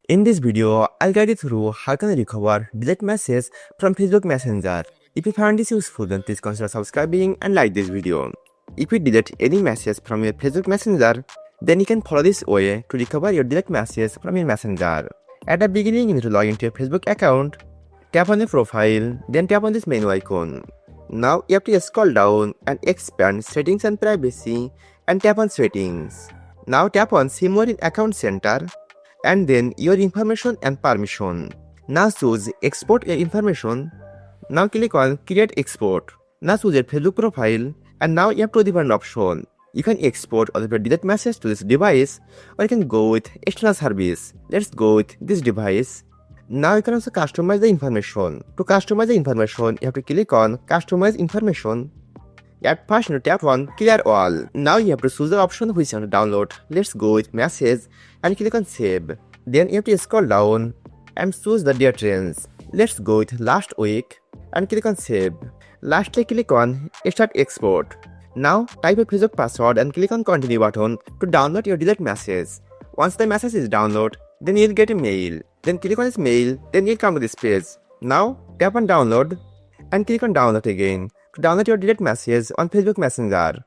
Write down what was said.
In this video, I'll guide you through how can I recover delete messages from Facebook Messenger. If you find this useful, then please consider subscribing and like this video. If you delete any message from your Facebook Messenger, then you can follow this way to recover your delete message from your Messenger. At the beginning, you need to log into your Facebook account, tap on your profile, then tap on this menu icon. Now you have to scroll down and expand Settings and Privacy and tap on Settings. Now tap on See More in Account Center and then your information and permission. Now choose Export your information. Now click on Create Export. Now choose your Facebook profile and now you have two different options. You can export all of your delete message to this device or you can go with external service. Let's go with this device. Now you can also customize the information. To customize the information, you have to click on Customize Information. At first, you tap on Clear All. Now you have to choose the option which you want to download. Let's go with Message and click on Save. Then you have to scroll down and choose the date range. Let's go with Last Week and click on Save. Lastly, click on Start Export. Now type your Facebook password and click on Continue button to download your delete message. Once the message is downloaded, then you'll get a mail. Then click on this mail, then you'll come to this page. Now tap on Download and click on Download again to download your delete message on Facebook Messenger.